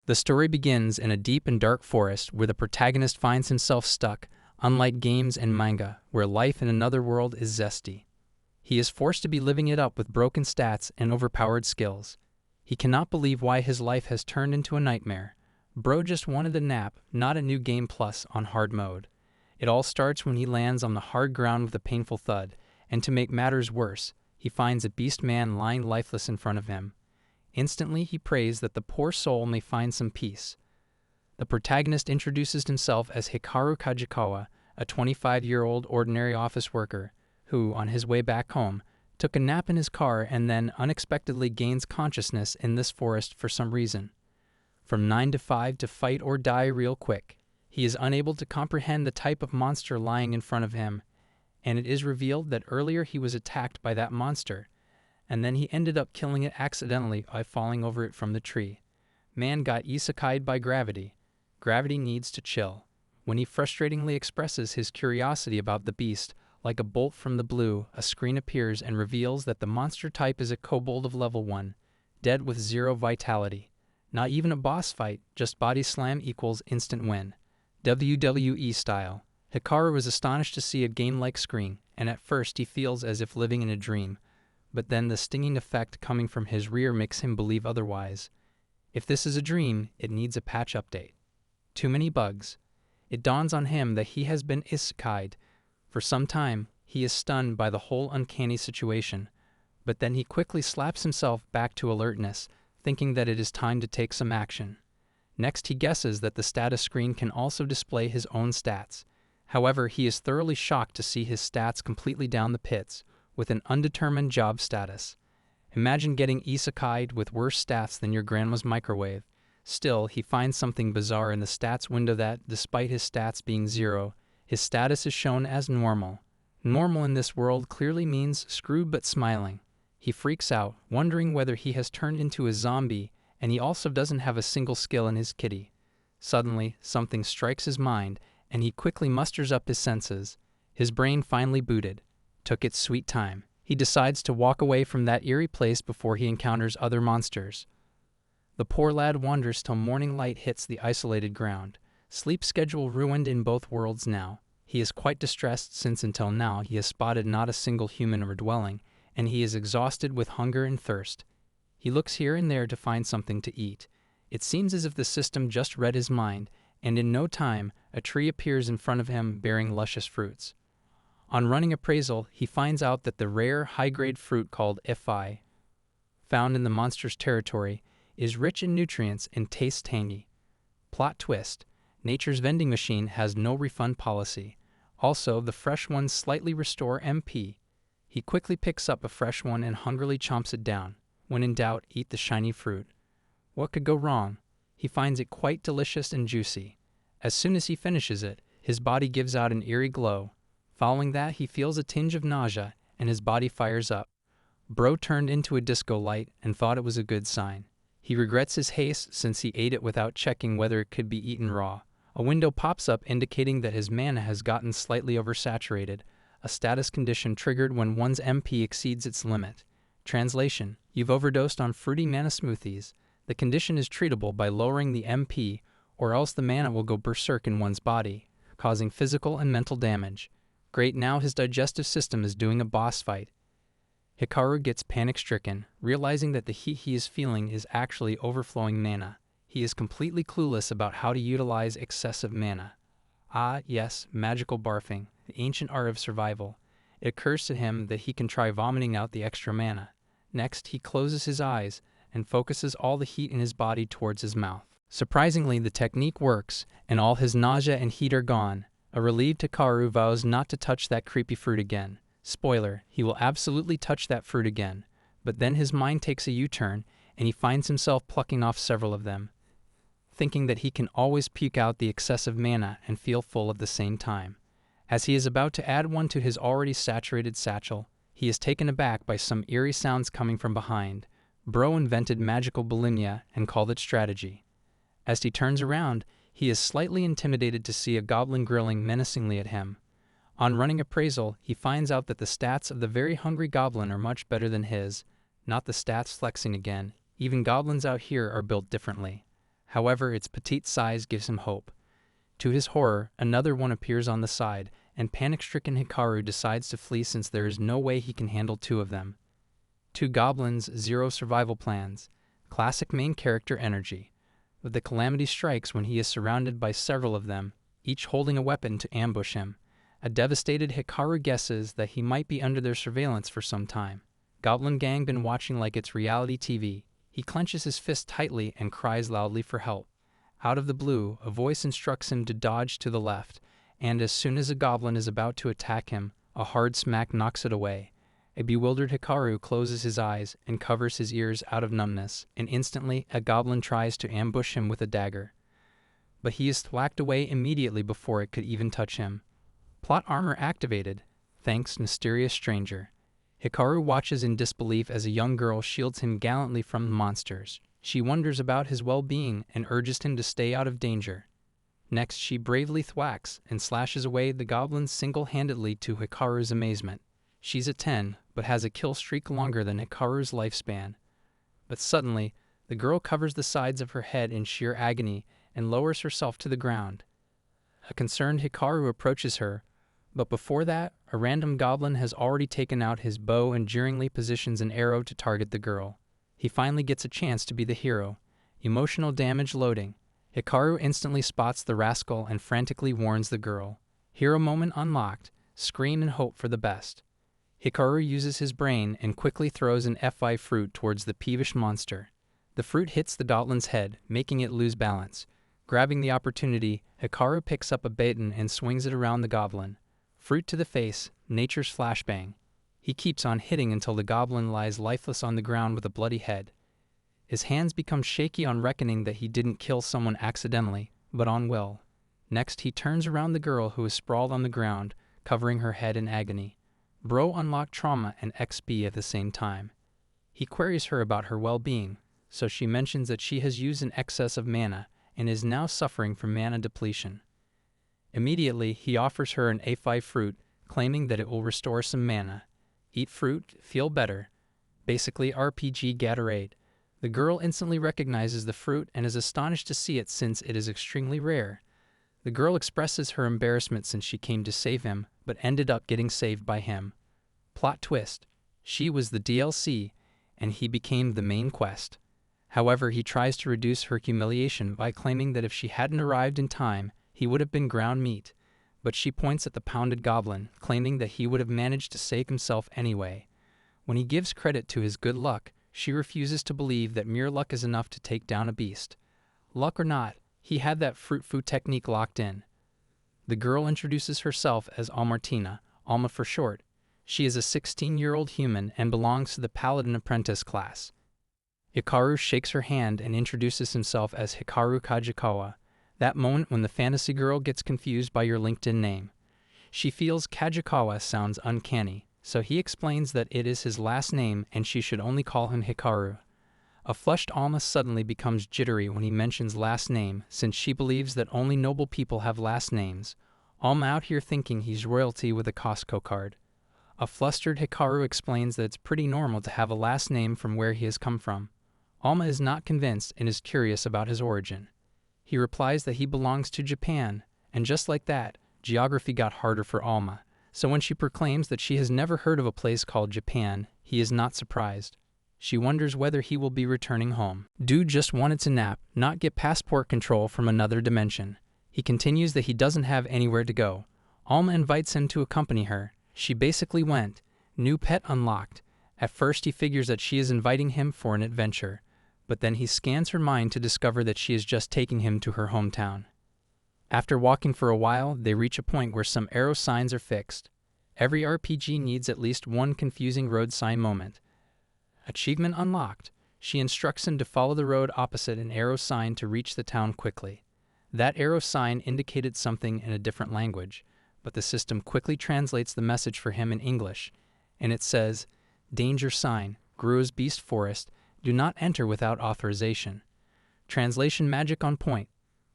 The story begins in a deep and dark forest where the protagonist finds himself stuck, unlike games and manga, where life in another world is zesty. He is forced to be living it up with broken stats and overpowered skills. He cannot believe why his life has turned into a nightmare. Bro just wanted a nap, not a new game plus on hard mode. It all starts when he lands on the hard ground with a painful thud, and to make matters worse, he finds a beast man lying lifeless in front of him. Instantly, he prays that the poor soul may find some peace. The protagonist introduces himself as Hikaru Kajikawa, a 25-year-old ordinary office worker, who, on his way back home, took a nap in his car and then unexpectedly gains consciousness in this forest for some reason. From 9 to 5 to fight or die real quick. He is unable to comprehend the type of monster lying in front of him, and it is revealed that earlier he was attacked by that monster, and then he ended up killing it accidentally by falling over it from the tree. Man got isekai'd by gravity. Gravity needs to chill. When he frustratingly expresses his curiosity about the beast, like a bolt from the blue, a screen appears and reveals that the monster type is a kobold of level 1, dead with 0 vitality. Not even a boss fight, just body slam equals instant win. WWE style. Hikaru is astonished to see a game-like screen, and at first he feels as if living in a dream, but then the stinging effect coming from his rear makes him believe otherwise. If this is a dream, it needs a patch update. Too many bugs. It dawns on him that he has been isekai'd. For some time, he is stunned by the whole uncanny situation, but then he quickly slaps himself back to alertness, thinking that it is time to take some action. Next, he guesses that the status screen can also display his own stats. However, he is thoroughly shocked to see his stats completely down the pits, with an undetermined job status. Imagine getting isekai'd with worse stats than your grandma's microwave. Still, he finds something bizarre in the stats window that, despite his stats being 0, his status is shown as normal. Normal in this world clearly means screwed but smiling. He freaks out, wondering whether he has turned into a zombie, and he also doesn't have a single skill in his kitty. Suddenly, something strikes his mind, and he quickly musters up his senses. His brain finally booted. Took its sweet time. He decides to walk away from that eerie place before he encounters other monsters. The poor lad wanders till morning light hits the isolated ground. Sleep schedule ruined in both worlds now. He is quite distressed since until now he has spotted not a single human or dwelling, and he is exhausted with hunger and thirst. He looks here and there to find something to eat. It seems as if the system just read his mind, and in no time, a tree appears in front of him bearing luscious fruits. On running appraisal, he finds out that the rare, high-grade fruit called Fi, found in the monster's territory, is rich in nutrients and tastes tangy. Plot twist: nature's vending machine has no refund policy. Also, the fresh ones slightly restore MP. He quickly picks up a fresh one and hungrily chomps it down. When in doubt, eat the shiny fruit. What could go wrong? He finds it quite delicious and juicy. As soon as he finishes it, his body gives out an eerie glow. Following that, he feels a tinge of nausea, and his body fires up. Bro turned into a disco light and thought it was a good sign. He regrets his haste since he ate it without checking whether it could be eaten raw. A window pops up indicating that his mana has gotten slightly oversaturated, a status condition triggered when one's MP exceeds its limit. Translation: you've overdosed on fruity mana smoothies. The condition is treatable by lowering the MP, or else the mana will go berserk in one's body, causing physical and mental damage. Great, now his digestive system is doing a boss fight. Hikaru gets panic-stricken, realizing that the heat he is feeling is actually overflowing mana. He is completely clueless about how to utilize excessive mana. Ah, yes, magical barfing, the ancient art of survival. It occurs to him that he can try vomiting out the extra mana. Next, he closes his eyes and focuses all the heat in his body towards his mouth. Surprisingly, the technique works, and all his nausea and heat are gone. A relieved Hikaru vows not to touch that creepy fruit again. Spoiler, he will absolutely touch that fruit again. But then his mind takes a U-turn, and he finds himself plucking off several of them, thinking that he can always puke out the excessive mana and feel full at the same time. As he is about to add one to his already saturated satchel, he is taken aback by some eerie sounds coming from behind. Bro invented magical bulimia and called it strategy. As he turns around, he is slightly intimidated to see a goblin grilling menacingly at him. On running appraisal, he finds out that the stats of the very hungry goblin are much better than his. Not the stats flexing again. Even goblins out here are built differently. However, its petite size gives him hope. To his horror, another one appears on the side, and panic-stricken Hikaru decides to flee since there is no way he can handle two of them. Two goblins, zero survival plans. Classic main character energy. But the calamity strikes when he is surrounded by several of them, each holding a weapon to ambush him. A devastated Hikaru guesses that he might be under their surveillance for some time. Goblin gang been watching like it's reality TV. He clenches his fist tightly and cries loudly for help. Out of the blue, a voice instructs him to dodge to the left, and as soon as a goblin is about to attack him, a hard smack knocks it away. A bewildered Hikaru closes his eyes and covers his ears out of numbness, and instantly a goblin tries to ambush him with a dagger. But he is thwacked away immediately before it could even touch him. Plot armor activated. Thanks, mysterious stranger. Hikaru watches in disbelief as a young girl shields him gallantly from the monsters. She wonders about his well-being and urges him to stay out of danger. Next, she bravely thwacks and slashes away the goblins single-handedly to Hikaru's amazement. She's a 10, but has a kill streak longer than Hikaru's lifespan. But suddenly, the girl covers the sides of her head in sheer agony and lowers herself to the ground. A concerned Hikaru approaches her, but before that, a random goblin has already taken out his bow and jeeringly positions an arrow to target the girl. He finally gets a chance to be the hero. Emotional damage loading. Hikaru instantly spots the rascal and frantically warns the girl. Hero moment unlocked. Scream and hope for the best. Hikaru uses his brain and quickly throws an FI fruit towards the peevish monster. The fruit hits the goblin's head, making it lose balance. Grabbing the opportunity, Hikaru picks up a baton and swings it around the goblin. Fruit to the face, nature's flashbang. He keeps on hitting until the goblin lies lifeless on the ground with a bloody head. His hands become shaky on reckoning that he didn't kill someone accidentally, but on will. Next, he turns around the girl who is sprawled on the ground, covering her head in agony. Bro unlocked trauma and XP at the same time. He queries her about her well-being, so she mentions that she has used an excess of mana and is now suffering from mana depletion. Immediately, he offers her an A5 fruit, claiming that it will restore some mana. Eat fruit, feel better. Basically RPG Gatorade. The girl instantly recognizes the fruit and is astonished to see it since it is extremely rare. The girl expresses her embarrassment since she came to save him, but ended up getting saved by him. Plot twist. She was the DLC, and he became the main quest. However, he tries to reduce her humiliation by claiming that if she hadn't arrived in time, he would have been ground meat. But she points at the pounded goblin, claiming that he would have managed to save himself anyway. When he gives credit to his good luck, she refuses to believe that mere luck is enough to take down a beast. Luck or not, he had that fruit food technique locked in. The girl introduces herself as Almartina, Alma for short. She is a 16-year-old human and belongs to the Paladin Apprentice class. Hikaru shakes her hand and introduces himself as Hikaru Kajikawa, that moment when the fantasy girl gets confused by your LinkedIn name. She feels Kajikawa sounds uncanny, so he explains that it is his last name and she should only call him Hikaru. A flushed Alma suddenly becomes jittery when he mentions last name, since she believes that only noble people have last names. Alma out here thinking he's royalty with a Costco card. A flustered Hikaru explains that it's pretty normal to have a last name from where he has come from. Alma is not convinced and is curious about his origin. He replies that he belongs to Japan, and just like that, geography got harder for Alma. So when she proclaims that she has never heard of a place called Japan, he is not surprised. She wonders whether he will be returning home. Dude just wanted to nap, not get passport control from another dimension. He continues that he doesn't have anywhere to go. Alma invites him to accompany her. She basically went. New pet unlocked. At first he figures that she is inviting him for an adventure, but then he scans her mind to discover that she is just taking him to her hometown. After walking for a while, they reach a point where some arrow signs are fixed. Every RPG needs at least one confusing road sign moment. Achievement unlocked. She instructs him to follow the road opposite an arrow sign to reach the town quickly. That arrow sign indicated something in a different language, but the system quickly translates the message for him in English, and it says, "Danger sign, Gru's Beast Forest, do not enter without authorization." Translation magic on point.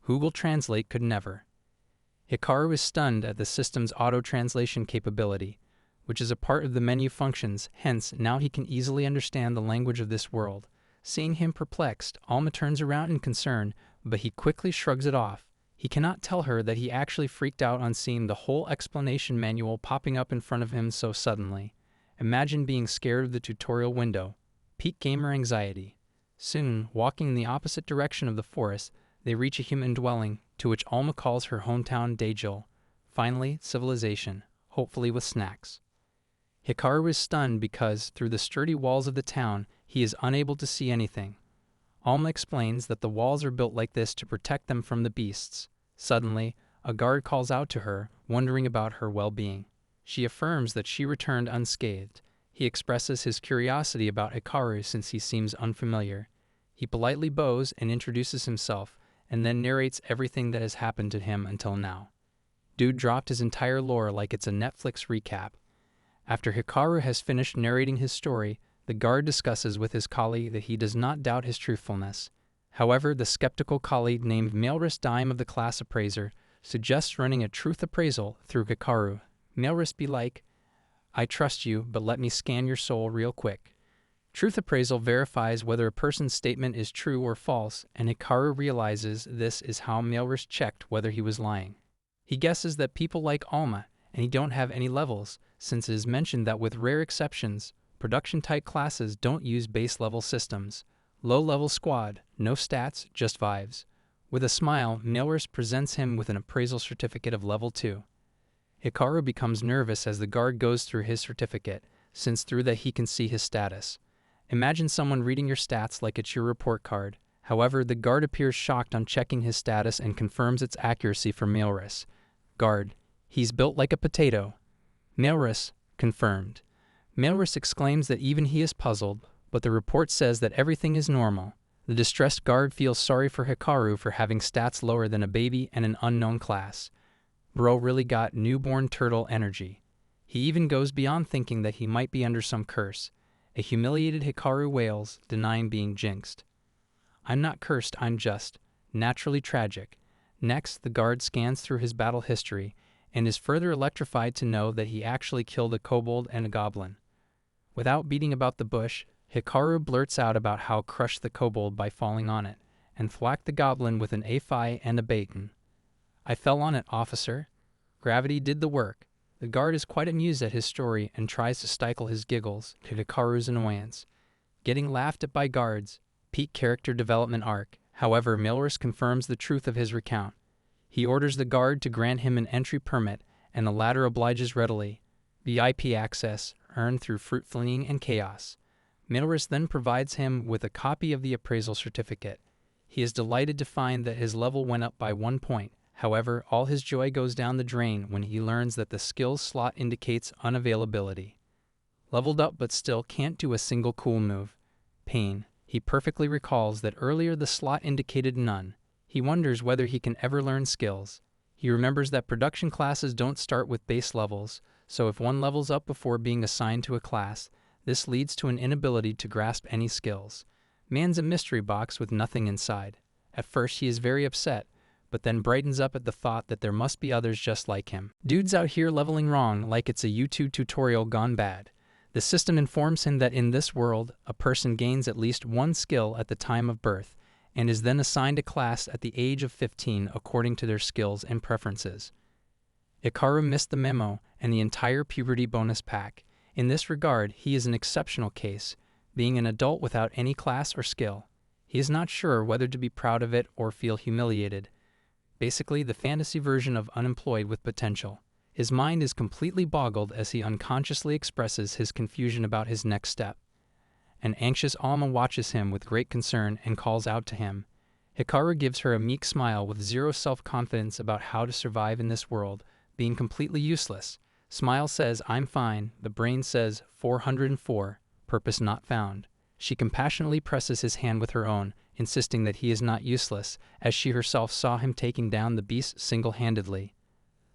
Google Translate could never. Hikaru is stunned at the system's auto-translation capability, which is a part of the menu functions, hence now he can easily understand the language of this world. Seeing him perplexed, Alma turns around in concern, but he quickly shrugs it off. He cannot tell her that he actually freaked out on seeing the whole explanation manual popping up in front of him so suddenly. Imagine being scared of the tutorial window. Peak gamer anxiety. Soon, walking in the opposite direction of the forest, they reach a human dwelling, to which Alma calls her hometown Daijel. Finally, civilization, hopefully with snacks. Hikaru is stunned because, through the sturdy walls of the town, he is unable to see anything. Alma explains that the walls are built like this to protect them from the beasts. Suddenly, a guard calls out to her, wondering about her well-being. She affirms that she returned unscathed. He expresses his curiosity about Hikaru since he seems unfamiliar. He politely bows and introduces himself, and then narrates everything that has happened to him until now. Dude dropped his entire lore like it's a Netflix recap. After Hikaru has finished narrating his story, the guard discusses with his colleague that he does not doubt his truthfulness. However, the skeptical colleague named Mailris Dime of the class appraiser suggests running a truth appraisal through Hikaru. Mailris be like, "I trust you, but let me scan your soul real quick." Truth appraisal verifies whether a person's statement is true or false, and Hikaru realizes this is how Mailris checked whether he was lying. He guesses that people like Alma, and he don't have any levels, since it is mentioned that with rare exceptions, production-type classes don't use base-level systems. Low-level squad, no stats, just vibes. With a smile, Mailris presents him with an appraisal certificate of level 2. Hikaru becomes nervous as the guard goes through his certificate, since through that he can see his status. Imagine someone reading your stats like it's your report card. However, the guard appears shocked on checking his status and confirms its accuracy for Mailris. Guard: "He's built like a potato." Mailris: "Confirmed." Mailris exclaims that even he is puzzled, but the report says that everything is normal. The distressed guard feels sorry for Hikaru for having stats lower than a baby and an unknown class. Bro really got newborn turtle energy. He even goes beyond thinking that he might be under some curse. A humiliated Hikaru wails, denying being jinxed. "I'm not cursed, I'm just naturally tragic." Next, the guard scans through his battle history and is further electrified to know that he actually killed a kobold and a goblin. Without beating about the bush, Hikaru blurts out about how crushed the kobold by falling on it, and thwacked the goblin with an A5 and a bacon. "I fell on it, officer. Gravity did the work." The guard is quite amused at his story and tries to stifle his giggles, to Hikaru's annoyance. Getting laughed at by guards, peak character development arc. However, Mailris confirms the truth of his recount. He orders the guard to grant him an entry permit, and the latter obliges readily. VIP access, earned through fruit fleeing and chaos. Mailris then provides him with a copy of the appraisal certificate. He is delighted to find that his level went up by 1 point. However, all his joy goes down the drain when he learns that the skills slot indicates unavailability. Leveled up but still can't do a single cool move. Pain. He perfectly recalls that earlier the slot indicated none. He wonders whether he can ever learn skills. He remembers that production classes don't start with base levels, so if one levels up before being assigned to a class, this leads to an inability to grasp any skills. Man's a mystery box with nothing inside. At first he is very upset, but then brightens up at the thought that there must be others just like him. Dude's out here leveling wrong like it's a YouTube tutorial gone bad. The system informs him that in this world, a person gains at least one skill at the time of birth, and is then assigned a class at the age of 15 according to their skills and preferences. Hikaru missed the memo and the entire puberty bonus pack. In this regard, he is an exceptional case, being an adult without any class or skill. He is not sure whether to be proud of it or feel humiliated. Basically, the fantasy version of unemployed with potential. His mind is completely boggled as he unconsciously expresses his confusion about his next step. An anxious Alma watches him with great concern and calls out to him. Hikaru gives her a meek smile with zero self-confidence about how to survive in this world, being completely useless. Smile says, "I'm fine." The brain says, 404, purpose not found. She compassionately presses his hand with her own, insisting that he is not useless, as she herself saw him taking down the beast single-handedly.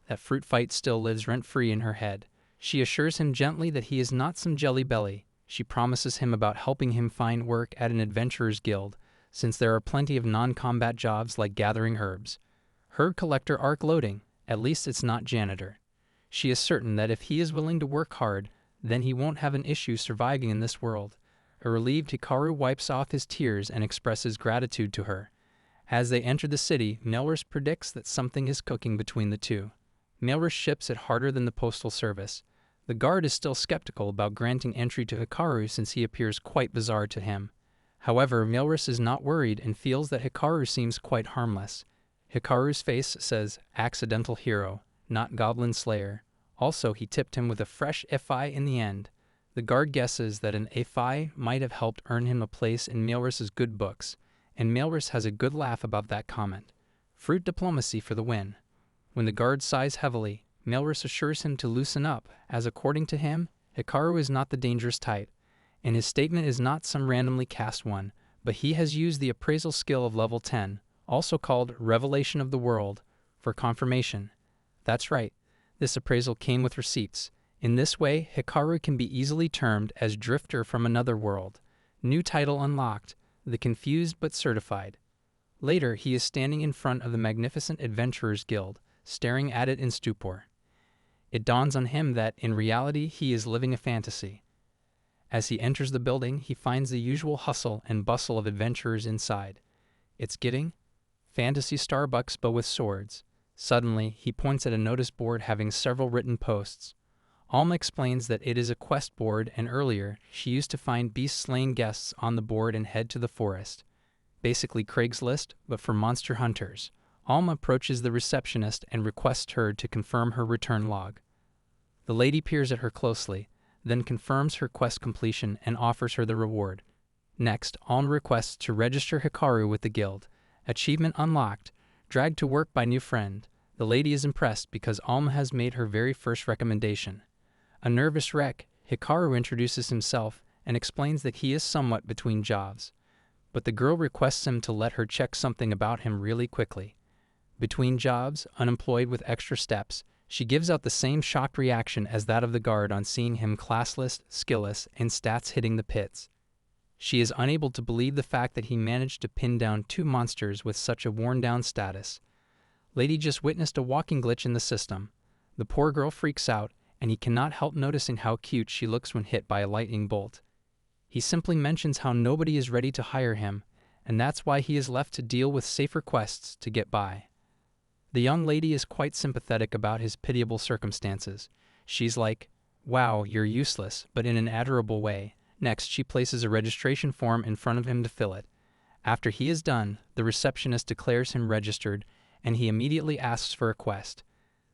That fruit fight still lives rent-free in her head. She assures him gently that he is not some jelly belly. She promises him about helping him find work at an adventurer's guild, since there are plenty of non-combat jobs like gathering herbs. Herb collector arc loading. At least it's not janitor. She is certain that if he is willing to work hard, then he won't have an issue surviving in this world. A relieved Hikaru wipes off his tears and expresses gratitude to her. As they enter the city, Mailrush predicts that something is cooking between the two. Mailrush ships it harder than the postal service. The guard is still skeptical about granting entry to Hikaru since he appears quite bizarre to him. However, Mailrush is not worried and feels that Hikaru seems quite harmless. Hikaru's face says accidental hero, not goblin slayer. Also, he tipped him with a fresh FI in the end. The guard guesses that an FI might have helped earn him a place in Mailrush's good books, and Mailrush has a good laugh about that comment. Fruit diplomacy for the win. When the guard sighs heavily, Mailrush assures him to loosen up, as according to him, Hikaru is not the dangerous type, and his statement is not some randomly cast one, but he has used the appraisal skill of level 10, also called Revelation of the World, for confirmation. That's right, this appraisal came with receipts. In this way, Hikaru can be easily termed as Drifter from Another World. New title unlocked, the Confused but Certified. Later, he is standing in front of the Magnificent Adventurers Guild, staring at it in stupor. It dawns on him that, in reality, he is living a fantasy. As he enters the building, he finds the usual hustle and bustle of adventurers inside. It's getting fantasy Starbucks but with swords. Suddenly, he points at a notice board having several written posts. Alma explains that it is a quest board, and earlier, she used to find beast-slaying guests on the board and head to the forest. Basically Craigslist, but for monster hunters. Alma approaches the receptionist and requests her to confirm her return log. The lady peers at her closely, then confirms her quest completion and offers her the reward. Next, Alma requests to register Hikaru with the guild. Achievement unlocked. Dragged to work by new friend. The lady is impressed because Alma has made her very first recommendation. A nervous wreck, Hikaru introduces himself and explains that he is somewhat between jobs. But the girl requests him to let her check something about him really quickly. Between jobs, unemployed with extra steps, she gives out the same shocked reaction as that of the guard on seeing him classless, skillless, and stats hitting the pits. She is unable to believe the fact that he managed to pin down 2 monsters with such a worn-down status. Lady just witnessed a walking glitch in the system. The poor girl freaks out, and he cannot help noticing how cute she looks when hit by a lightning bolt. He simply mentions how nobody is ready to hire him, and that's why he is left to deal with safer quests to get by. The young lady is quite sympathetic about his pitiable circumstances. She's like, "Wow, you're useless," but in an adorable way. Next, she places a registration form in front of him to fill it. After he is done, the receptionist declares him registered, and he immediately asks for a quest.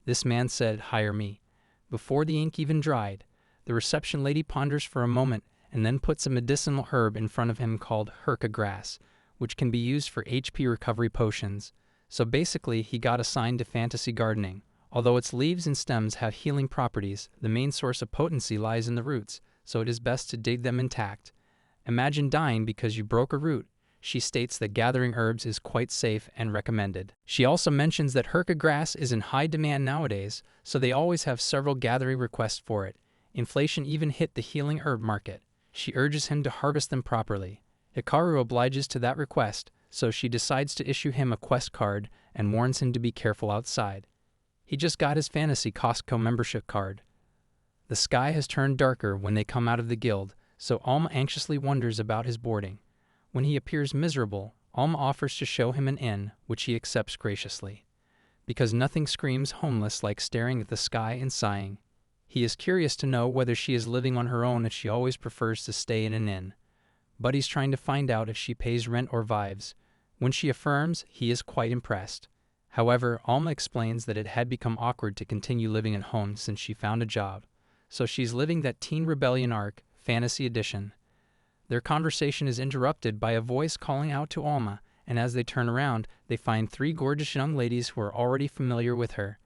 This man said, "Hire me." Before the ink even dried, the reception lady ponders for a moment and then puts a medicinal herb in front of him called Herka grass, which can be used for HP recovery potions. So basically, he got assigned to fantasy gardening. Although its leaves and stems have healing properties, the main source of potency lies in the roots, so it is best to dig them intact. Imagine dying because you broke a root. She states that gathering herbs is quite safe and recommended. She also mentions that Herka grass is in high demand nowadays, so they always have several gathering requests for it. Inflation even hit the healing herb market. She urges him to harvest them properly. Hikaru obliges to that request, so she decides to issue him a quest card and warns him to be careful outside. He just got his fantasy Costco membership card. The sky has turned darker when they come out of the guild, so Alma anxiously wonders about his boarding. When he appears miserable, Alma offers to show him an inn, which he accepts graciously. Because nothing screams homeless like staring at the sky and sighing. He is curious to know whether she is living on her own if she always prefers to stay in an inn. Buddy's trying to find out if she pays rent or vibes. When she affirms, he is quite impressed. However, Alma explains that it had become awkward to continue living at home since she found a job. So she's living that teen rebellion arc, Fantasy Edition. Their conversation is interrupted by a voice calling out to Alma, and as they turn around, they find 3 gorgeous young ladies who are already familiar with her.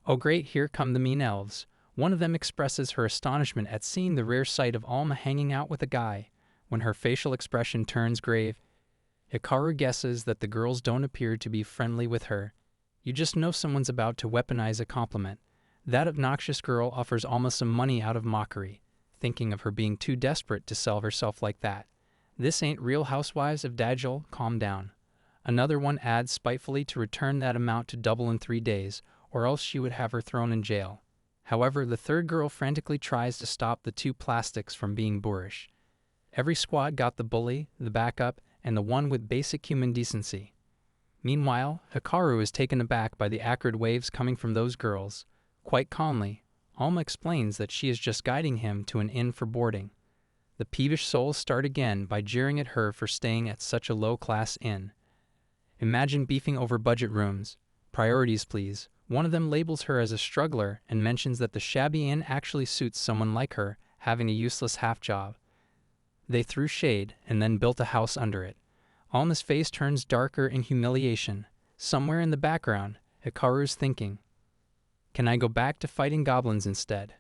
Oh great, here come the mean elves. One of them expresses her astonishment at seeing the rare sight of Alma hanging out with a guy. When her facial expression turns grave, Hikaru guesses that the girls don't appear to be friendly with her. You just know someone's about to weaponize a compliment. That obnoxious girl offers Alma some money out of mockery, thinking of her being too desperate to sell herself like that. This ain't Real Housewives of Daijel, calm down. Another one adds spitefully to return that amount to double in 3 days, or else she would have her thrown in jail. However, the third girl frantically tries to stop the 2 plastics from being boorish. Every squad got the bully, the backup, and the one with basic human decency. Meanwhile, Hikaru is taken aback by the acrid waves coming from those girls. Quite calmly, Alma explains that she is just guiding him to an inn for boarding. The peevish souls start again by jeering at her for staying at such a low-class inn. Imagine beefing over budget rooms. Priorities, please. One of them labels her as a struggler and mentions that the shabby inn actually suits someone like her, having a useless half-job. They threw shade and then built a house under it. Alma's face turns darker in humiliation. Somewhere in the background, Hikaru's thinking, "Can I go back to fighting goblins instead?"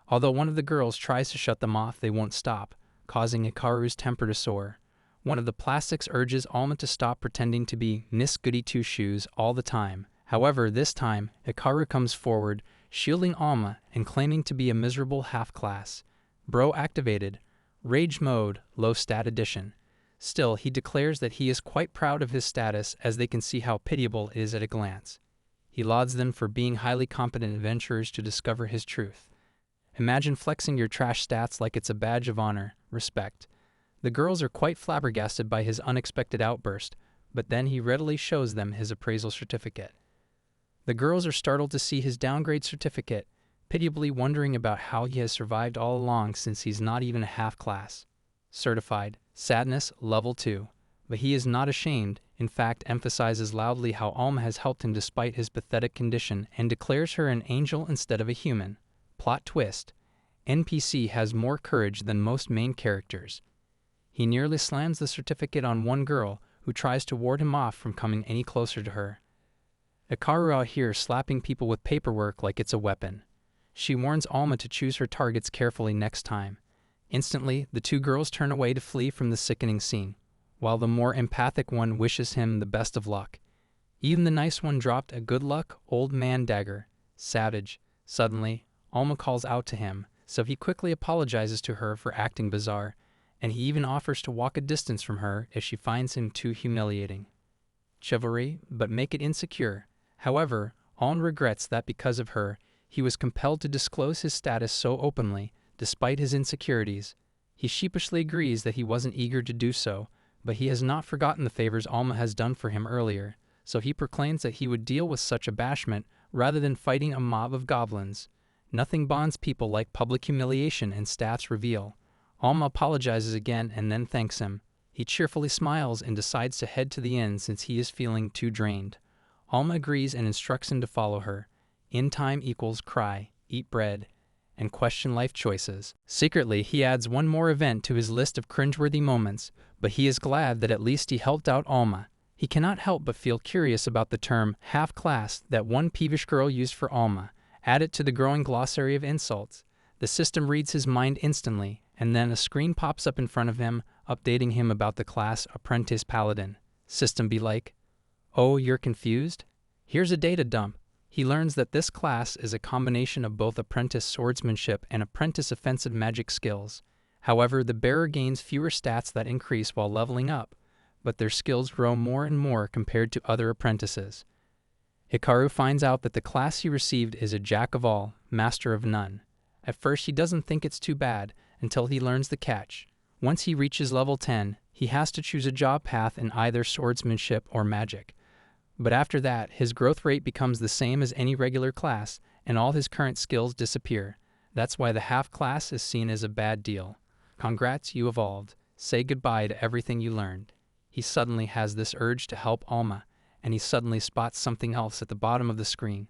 Although one of the girls tries to shut them off, they won't stop, causing Hikaru's temper to soar. One of the plastics urges Alma to stop pretending to be Miss Goody Two-Shoes all the time. However, this time, Hikaru comes forward, shielding Alma and claiming to be a miserable half-class. Bro activated. Rage mode, low stat edition. Still, he declares that he is quite proud of his status, as they can see how pitiable it is at a glance. He lauds them for being highly competent adventurers to discover his truth. Imagine flexing your trash stats like it's a badge of honor, respect. The girls are quite flabbergasted by his unexpected outburst, but then he readily shows them his appraisal certificate. The girls are startled to see his downgrade certificate, pitiably wondering about how he has survived all along since he's not even a half-class. Certified, sadness, level 2. But he is not ashamed, in fact emphasizes loudly how Alma has helped him despite his pathetic condition and declares her an angel instead of a human. Plot twist. NPC has more courage than most main characters. He nearly slams the certificate on one girl, who tries to ward him off from coming any closer to her. Hikaru out here slapping people with paperwork like it's a weapon. She warns Alma to choose her targets carefully next time. Instantly, the two girls turn away to flee from the sickening scene, while the more empathic one wishes him the best of luck. Even the nice one dropped a good luck old man dagger. Savage. Suddenly, Alma calls out to him, so he quickly apologizes to her for acting bizarre, and he even offers to walk a distance from her if she finds him too humiliating. Chivalry, but make it insecure. However, Alma regrets that because of her, he was compelled to disclose his status so openly, despite his insecurities. He sheepishly agrees that he wasn't eager to do so, but he has not forgotten the favors Alma has done for him earlier, so he proclaims that he would deal with such abashment rather than fighting a mob of goblins. Nothing bonds people like public humiliation, and stats reveal. Alma apologizes again and then thanks him. He cheerfully smiles and decides to head to the inn since he is feeling too drained. Alma agrees and instructs him to follow her. In time equals cry, eat bread, and question life choices. Secretly, he adds one more event to his list of cringeworthy moments, but he is glad that at least he helped out Alma. He cannot help but feel curious about the term half-class that one peevish girl used for Alma. Add it to the growing glossary of insults. The system reads his mind instantly, and then a screen pops up in front of him, updating him about the class Apprentice Paladin. System be like, "Oh, you're confused? Here's a data dump." He learns that this class is a combination of both apprentice swordsmanship and apprentice offensive magic skills. However, the bearer gains fewer stats that increase while leveling up, but their skills grow more and more compared to other apprentices. Hikaru finds out that the class he received is a jack of all, master of none. At first he doesn't think it's too bad, until he learns the catch. Once he reaches level 10, he has to choose a job path in either swordsmanship or magic. But after that, his growth rate becomes the same as any regular class, and all his current skills disappear. That's why the half-class is seen as a bad deal. Congrats, you evolved. Say goodbye to everything you learned. He suddenly has this urge to help Alma, and he suddenly spots something else at the bottom of the screen.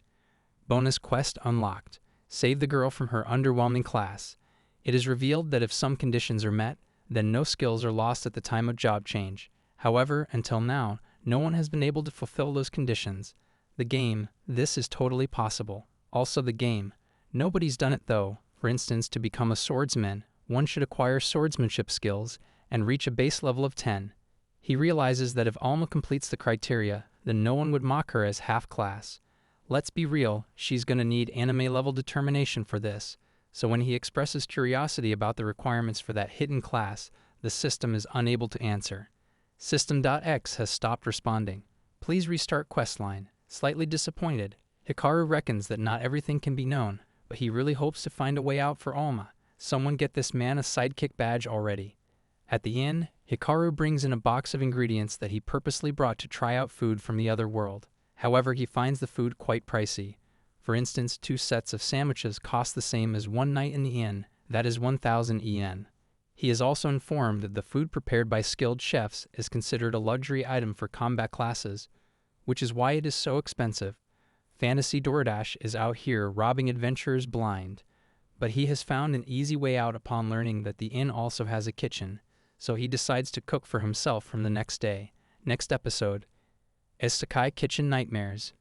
Bonus quest unlocked. Save the girl from her underwhelming class. It is revealed that if some conditions are met, then no skills are lost at the time of job change. However, until now, no one has been able to fulfill those conditions. The game, this is totally possible. Also the game. Nobody's done it though. For instance, to become a swordsman, one should acquire swordsmanship skills and reach a base level of 10. He realizes that if Alma completes the criteria, then no one would mock her as half-class. Let's be real, she's gonna need anime-level determination for this. So when he expresses curiosity about the requirements for that hidden class, the system is unable to answer. System.x has stopped responding. Please restart questline. Slightly disappointed, Hikaru reckons that not everything can be known, but he really hopes to find a way out for Alma. Someone get this man a sidekick badge already. At the inn, Hikaru brings in a box of ingredients that he purposely brought to try out food from the other world. However, he finds the food quite pricey. For instance, 2 sets of sandwiches cost the same as 1 night in the inn, that is 1,000 yen. He is also informed that the food prepared by skilled chefs is considered a luxury item for combat classes, which is why it is so expensive. Fantasy DoorDash is out here robbing adventurers blind, but he has found an easy way out upon learning that the inn also has a kitchen, so he decides to cook for himself from the next day. Next episode, Isekai Kitchen Nightmares.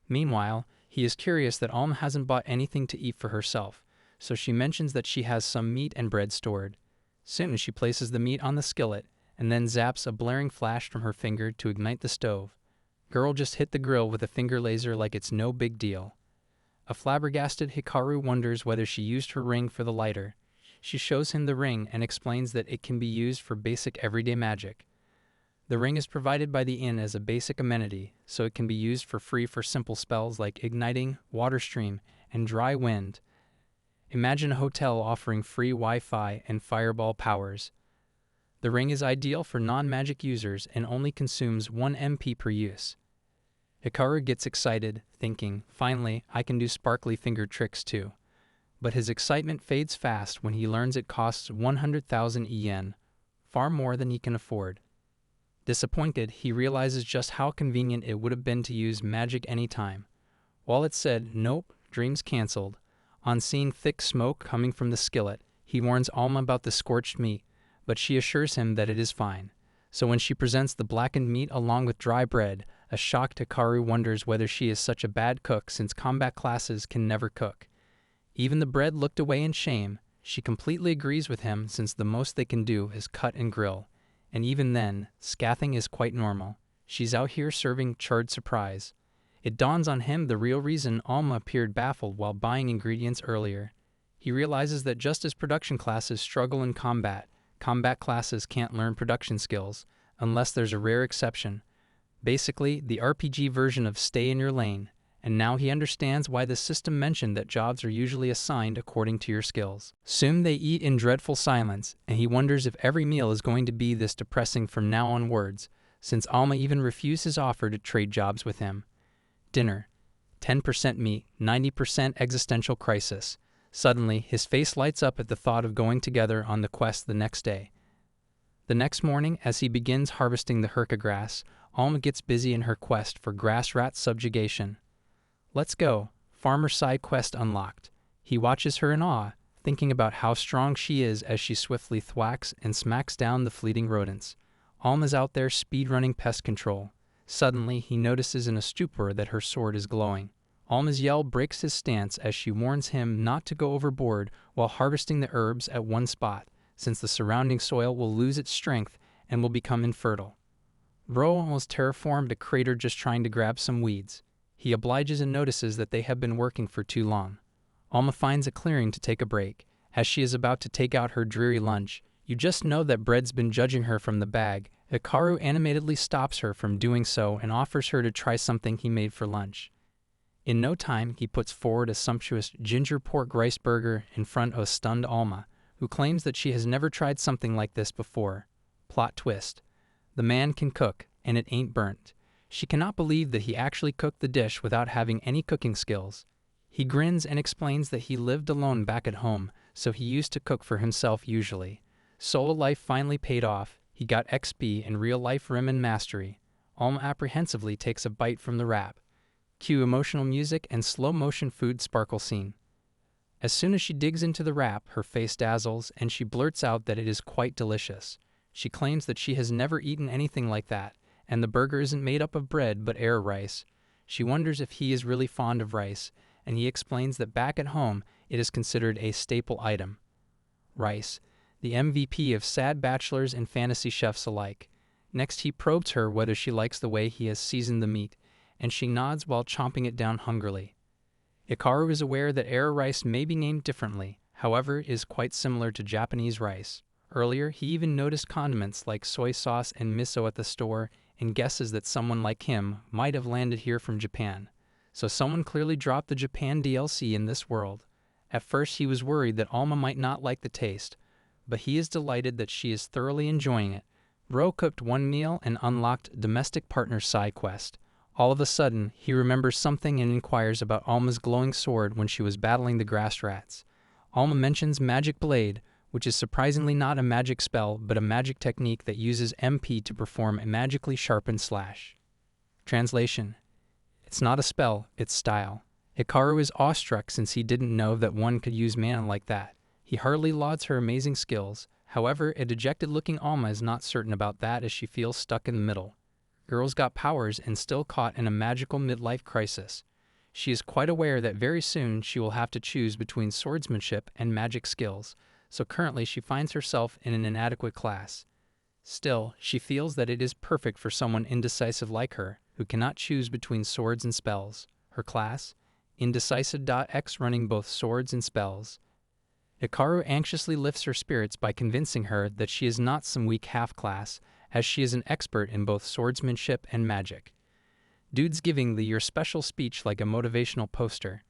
Meanwhile, he is curious that Alma hasn't bought anything to eat for herself, so she mentions that she has some meat and bread stored. Soon she places the meat on the skillet, and then zaps a blaring flash from her finger to ignite the stove. Girl just hit the grill with a finger laser like it's no big deal. A flabbergasted Hikaru wonders whether she used her ring for the lighter. She shows him the ring and explains that it can be used for basic everyday magic. The ring is provided by the inn as a basic amenity, so it can be used for free for simple spells like igniting, water stream, and dry wind. Imagine a hotel offering free Wi-Fi and fireball powers. The ring is ideal for non-magic users and only consumes 1 MP per use. Hikaru gets excited, thinking, finally, I can do sparkly finger tricks too. But his excitement fades fast when he learns it costs 100,000 yen, far more than he can afford. Disappointed, he realizes just how convenient it would have been to use magic anytime. While it said, nope, dreams cancelled, on seeing thick smoke coming from the skillet, he warns Alma about the scorched meat, but she assures him that it is fine. So when she presents the blackened meat along with dry bread, a shocked Hikaru wonders whether she is such a bad cook since combat classes can never cook. Even the bread looked away in shame. She completely agrees with him since the most they can do is cut and grill. And even then, scathing is quite normal. She's out here serving charred surprise. It dawns on him the real reason Alma appeared baffled while buying ingredients earlier. He realizes that just as production classes struggle in combat classes can't learn production skills, unless there's a rare exception. Basically, the RPG version of stay in your lane, and now he understands why the system mentioned that jobs are usually assigned according to your skills. Soon they eat in dreadful silence, and he wonders if every meal is going to be this depressing from now onwards, since Alma even refused his offer to trade jobs with him. Dinner. 10% meat, 90% existential crisis. Suddenly, his face lights up at the thought of going together on the quest the next day. The next morning, as he begins harvesting the herka grass, Alma gets busy in her quest for grass rat subjugation. Let's go. Farmer side quest unlocked. He watches her in awe, thinking about how strong she is as she swiftly thwacks and smacks down the fleeting rodents. Alma's out there speedrunning pest control. Suddenly, he notices in a stupor that her sword is glowing. Alma's yell breaks his stance as she warns him not to go overboard while harvesting the herbs at one spot, since the surrounding soil will lose its strength and will become infertile. Bro almost terraformed a crater just trying to grab some weeds. He obliges and notices that they have been working for too long. Alma finds a clearing to take a break. As she is about to take out her dreary lunch, you just know that Bread's been judging her from the bag. Hikaru animatedly stops her from doing so and offers her to try something he made for lunch. In no time, he puts forward a sumptuous ginger pork rice burger in front of stunned Alma, who claims that she has never tried something like this before. Plot twist. The man can cook, and it ain't burnt. She cannot believe that he actually cooked the dish without having any cooking skills. He grins and explains that he lived alone back at home, so he used to cook for himself usually. Solo life finally paid off. He got XP in real-life Rim and Mastery. Alma apprehensively takes a bite from the wrap. Cue emotional music and slow-motion food sparkle scene. As soon as she digs into the wrap, her face dazzles, and she blurts out that it is quite delicious. She claims that she has never eaten anything like that, and the burger isn't made up of bread but air rice. She wonders if he is really fond of rice, and he explains that back at home it is considered a staple item. Rice, the MVP of sad bachelors and fantasy chefs alike. Next he probes her whether she likes the way he has seasoned the meat, and she nods while chomping it down hungrily. Hikaru is aware that air rice may be named differently, however it is quite similar to Japanese rice. Earlier, he even noticed condiments like soy sauce and miso at the store and guesses that someone like him might have landed here from Japan. So someone clearly dropped the Japan DLC in this world. At first he was worried that Alma might not like the taste, but he is delighted that she is thoroughly enjoying it. Ro cooked one meal and unlocked domestic partner's side quest. All of a sudden, he remembers something and inquires about Alma's glowing sword when she was battling the grass rats. Alma mentions Magic Blade, which is surprisingly not a magic spell but a magic technique that uses MP to perform a magically sharpened slash. Translation: it's not a spell, it's style. Hikaru is awestruck since he didn't know that one could use mana like that. He heartily lauds her amazing skills. However, a dejected-looking Alma is not certain about that as she feels stuck in the middle. Girl's got powers and still caught in a magical midlife crisis. She is quite aware that very soon she will have to choose between swordsmanship and magic skills, so currently she finds herself in an inadequate class. Still, she feels that it is perfect for someone indecisive like her, who cannot choose between swords and spells. Her class? Indecisive.x, running both swords and spells. Hikaru anxiously lifts her spirits by convincing her that she is not some weak half-class, as she is an expert in both swordsmanship and magic. Dude's giving the your special speech like a motivational poster.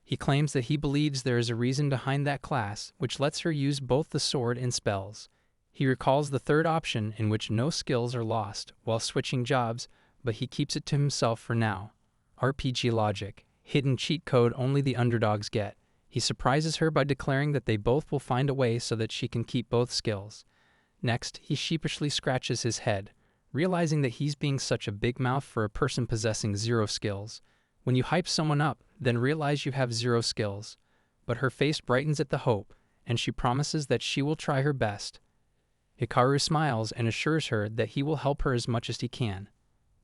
He claims that he believes there is a reason behind that class, which lets her use both the sword and spells. He recalls the third option in which no skills are lost while switching jobs, but he keeps it to himself for now. RPG logic. Hidden cheat code only the underdogs get. He surprises her by declaring that they both will find a way so that she can keep both skills. Next, he sheepishly scratches his head, realizing that he's being such a big mouth for a person possessing 0 skills. When you hype someone up, then realize you have 0 skills. But her face brightens at the hope, and she promises that she will try her best. Hikaru smiles and assures her that he will help her as much as he can.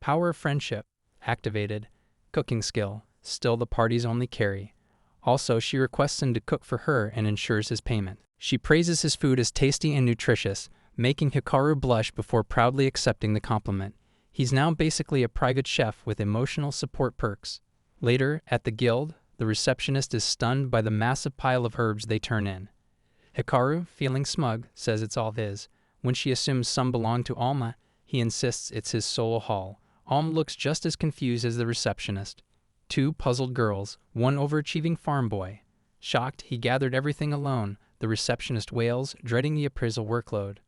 Power of friendship activated. Cooking skill still the party's only carry. Also, she requests him to cook for her and ensures his payment. She praises his food as tasty and nutritious, making Hikaru blush before proudly accepting the compliment. He's now basically a private chef with emotional support perks. Later, at the guild, the receptionist is stunned by the massive pile of herbs they turn in. Hikaru, feeling smug, says it's all his. When she assumes some belong to Alma, he insists it's his solo haul. Alma looks just as confused as the receptionist. 2 puzzled girls, one overachieving farm boy. Shocked, he gathered everything alone. The receptionist wails, dreading the appraisal workload.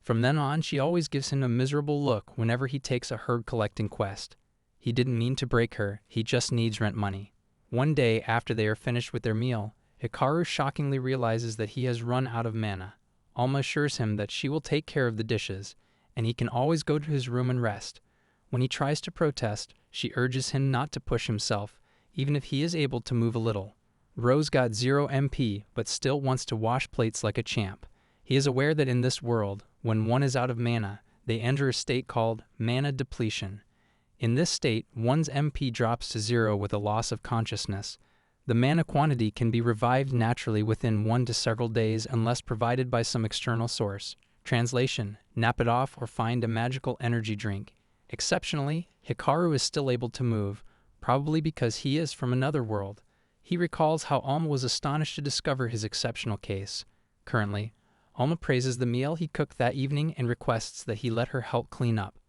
From then on, she always gives him a miserable look whenever he takes a herb-collecting quest. He didn't mean to break her, he just needs rent money. One day, after they are finished with their meal, Hikaru shockingly realizes that he has run out of mana. Alma assures him that she will take care of the dishes, and he can always go to his room and rest. When he tries to protest, she urges him not to push himself, even if he is able to move a little. Rose got 0 MP, but still wants to wash plates like a champ. He is aware that in this world, when one is out of mana, they enter a state called mana depletion. In this state, one's MP drops to 0 with a loss of consciousness. The mana quantity can be revived naturally within 1 to several days unless provided by some external source. Translation: nap it off or find a magical energy drink. Exceptionally, Hikaru is still able to move, probably because he is from another world. He recalls how Alma was astonished to discover his exceptional case. Currently, Alma praises the meal he cooked that evening and requests that he let her help clean up.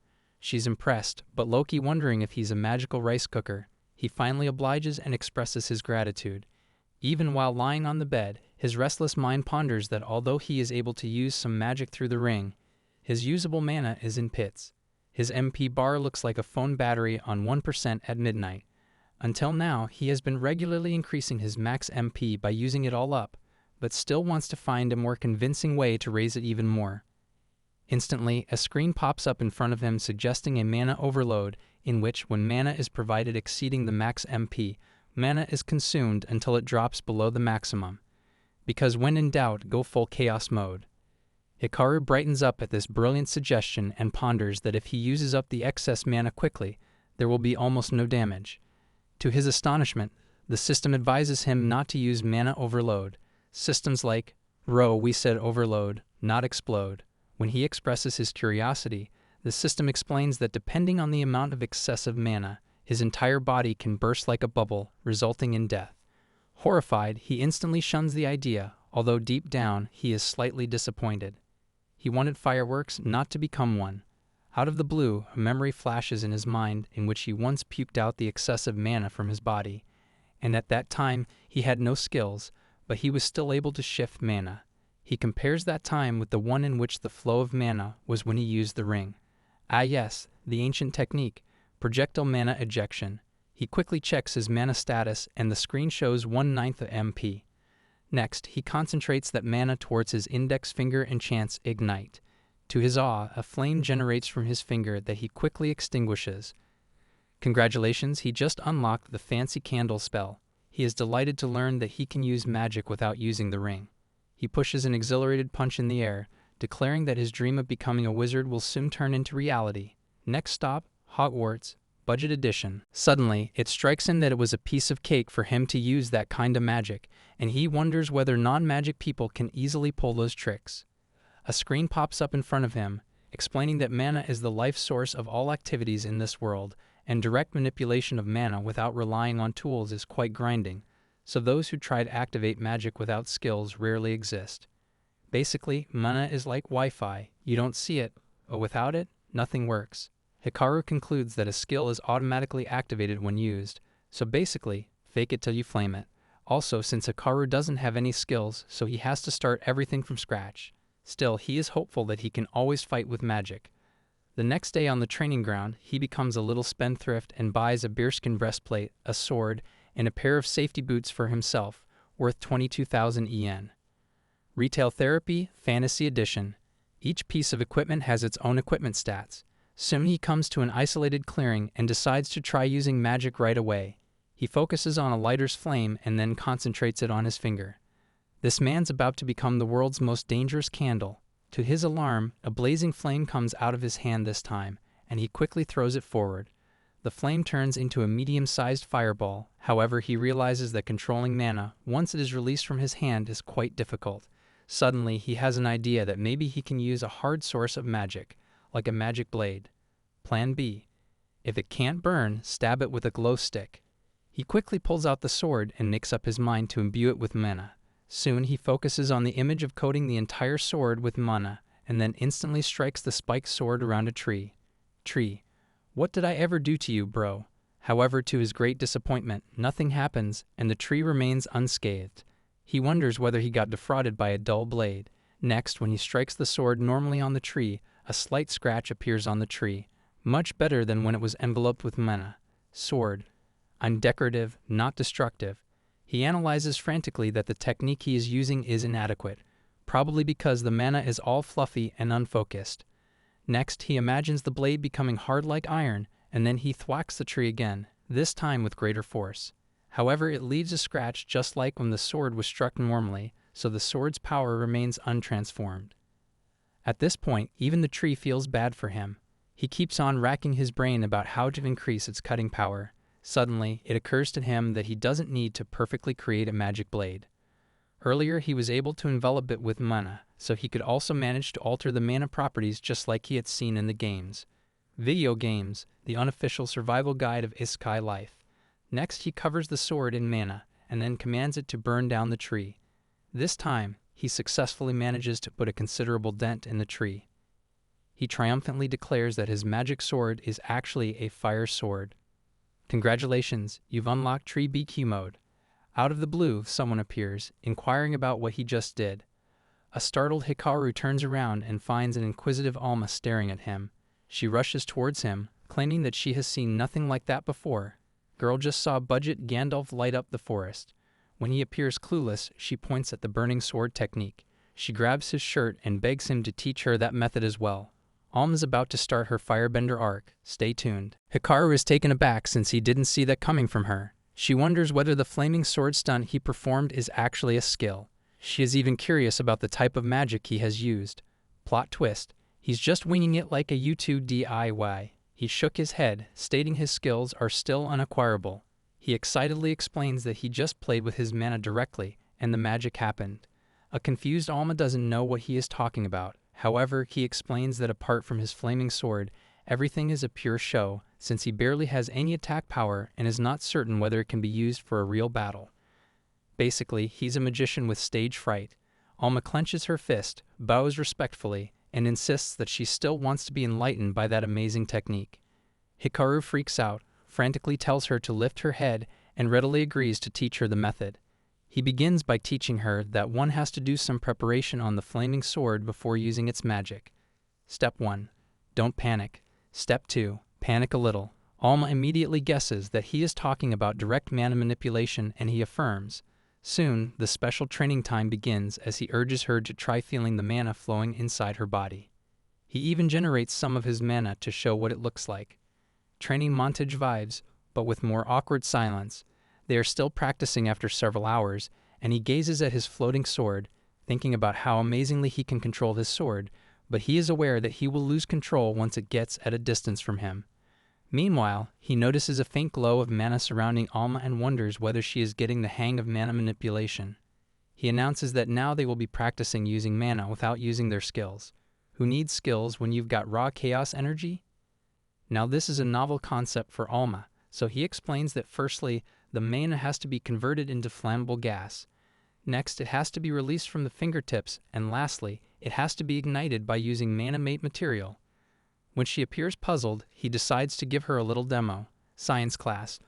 She's impressed, but Loki wondering if he's a magical rice cooker. He finally obliges and expresses his gratitude. Even while lying on the bed, his restless mind ponders that although he is able to use some magic through the ring, his usable mana is in pits. His MP bar looks like a phone battery on 1% at midnight. Until now, he has been regularly increasing his max MP by using it all up, but still wants to find a more convincing way to raise it even more. Instantly, a screen pops up in front of him suggesting a mana overload, in which, when mana is provided exceeding the max MP, mana is consumed until it drops below the maximum. Because when in doubt, go full chaos mode. Hikaru brightens up at this brilliant suggestion and ponders that if he uses up the excess mana quickly, there will be almost no damage. To his astonishment, the system advises him not to use mana overload. Systems like, we said overload, not explode. When he expresses his curiosity, the system explains that depending on the amount of excessive mana, his entire body can burst like a bubble, resulting in death. Horrified, he instantly shuns the idea, although deep down he is slightly disappointed. He wanted fireworks, not to become one. Out of the blue, a memory flashes in his mind in which he once puked out the excessive mana from his body, and at that time he had no skills, but he was still able to shift mana. He compares that time with the one in which the flow of mana was when he used the ring. Ah yes, the ancient technique, projectile mana ejection. He quickly checks his mana status and the screen shows 1/9 of MP. Next, he concentrates that mana towards his index finger and chants Ignite. To his awe, a flame generates from his finger that he quickly extinguishes. Congratulations, he just unlocked the fancy candle spell. He is delighted to learn that he can use magic without using the ring. He pushes an exhilarated punch in the air, declaring that his dream of becoming a wizard will soon turn into reality. Next stop, Hogwarts, Budget Edition. Suddenly, it strikes him that it was a piece of cake for him to use that kind of magic, and he wonders whether non-magic people can easily pull those tricks. A screen pops up in front of him, explaining that mana is the life source of all activities in this world, and direct manipulation of mana without relying on tools is quite grinding, so those who try to activate magic without skills rarely exist. Basically, mana is like Wi-Fi. You don't see it, but without it, nothing works. Hikaru concludes that a skill is automatically activated when used, so basically, fake it till you flame it. Also, since Hikaru doesn't have any skills, so he has to start everything from scratch. Still, he is hopeful that he can always fight with magic. The next day on the training ground, he becomes a little spendthrift and buys a bearskin breastplate, a sword, and a pair of safety boots for himself, worth 22,000 yen. Retail Therapy, Fantasy Edition. Each piece of equipment has its own equipment stats. Soon he comes to an isolated clearing and decides to try using magic right away. He focuses on a lighter's flame and then concentrates it on his finger. This man's about to become the world's most dangerous candle. To his alarm, a blazing flame comes out of his hand this time, and he quickly throws it forward. The flame turns into a medium-sized fireball. However, he realizes that controlling mana, once it is released from his hand, is quite difficult. Suddenly, he has an idea that maybe he can use a hard source of magic, like a magic blade. Plan B. If it can't burn, stab it with a glow stick. He quickly pulls out the sword and makes up his mind to imbue it with mana. Soon he focuses on the image of coating the entire sword with mana, and then instantly strikes the spiked sword around a tree. Tree. What did I ever do to you, bro? However, to his great disappointment, nothing happens, and the tree remains unscathed. He wonders whether he got defrauded by a dull blade. Next, when he strikes the sword normally on the tree, a slight scratch appears on the tree. Much better than when it was enveloped with mana. Sword. I'm decorative, not destructive. He analyzes frantically that the technique he is using is inadequate, probably because the mana is all fluffy and unfocused. Next, he imagines the blade becoming hard like iron, and then he thwacks the tree again, this time with greater force. However, it leaves a scratch just like when the sword was struck normally, so the sword's power remains untransformed. At this point, even the tree feels bad for him. He keeps on racking his brain about how to increase its cutting power. Suddenly, it occurs to him that he doesn't need to perfectly create a magic blade. Earlier, he was able to envelop it with mana, so he could also manage to alter the mana properties just like he had seen in the games. Video games, the unofficial survival guide of isekai life. Next, he covers the sword in mana, and then commands it to burn down the tree. This time, he successfully manages to put a considerable dent in the tree. He triumphantly declares that his magic sword is actually a fire sword. Congratulations, you've unlocked Tree BQ mode. Out of the blue, someone appears, inquiring about what he just did. A startled Hikaru turns around and finds an inquisitive Alma staring at him. She rushes towards him, claiming that she has seen nothing like that before. Girl just saw Budget Gandalf light up the forest. When he appears clueless, she points at the burning sword technique. She grabs his shirt and begs him to teach her that method as well. Alma's about to start her firebender arc. Stay tuned. Hikaru is taken aback since he didn't see that coming from her. She wonders whether the flaming sword stunt he performed is actually a skill. She is even curious about the type of magic he has used. Plot twist. He's just winging it like a YouTube DIY. He shook his head, stating his skills are still unacquirable. He excitedly explains that he just played with his mana directly, and the magic happened. A confused Alma doesn't know what he is talking about. However, he explains that apart from his flaming sword, everything is a pure show, since he barely has any attack power and is not certain whether it can be used for a real battle. Basically, he's a magician with stage fright. Alma clenches her fist, bows respectfully, and insists that she still wants to be enlightened by that amazing technique. Hikaru freaks out, frantically tells her to lift her head, and readily agrees to teach her the method. He begins by teaching her that one has to do some preparation on the flaming sword before using its magic. Step 1. Don't panic. Step 2. Panic a little. Alma immediately guesses that he is talking about direct mana manipulation, and he affirms. Soon, the special training time begins as he urges her to try feeling the mana flowing inside her body. He even generates some of his mana to show what it looks like. Training montage vibes, but with more awkward silence. They are still practicing after several hours, and he gazes at his floating sword, thinking about how amazingly he can control his sword, but he is aware that he will lose control once it gets at a distance from him. Meanwhile, he notices a faint glow of mana surrounding Alma and wonders whether she is getting the hang of mana manipulation. He announces that now they will be practicing using mana without using their skills. Who needs skills when you've got raw chaos energy? Now this is a novel concept for Alma, so he explains that firstly, the mana has to be converted into flammable gas. Next, it has to be released from the fingertips, and lastly, it has to be ignited by using mana-mate material. When she appears puzzled, he decides to give her a little demo, science class,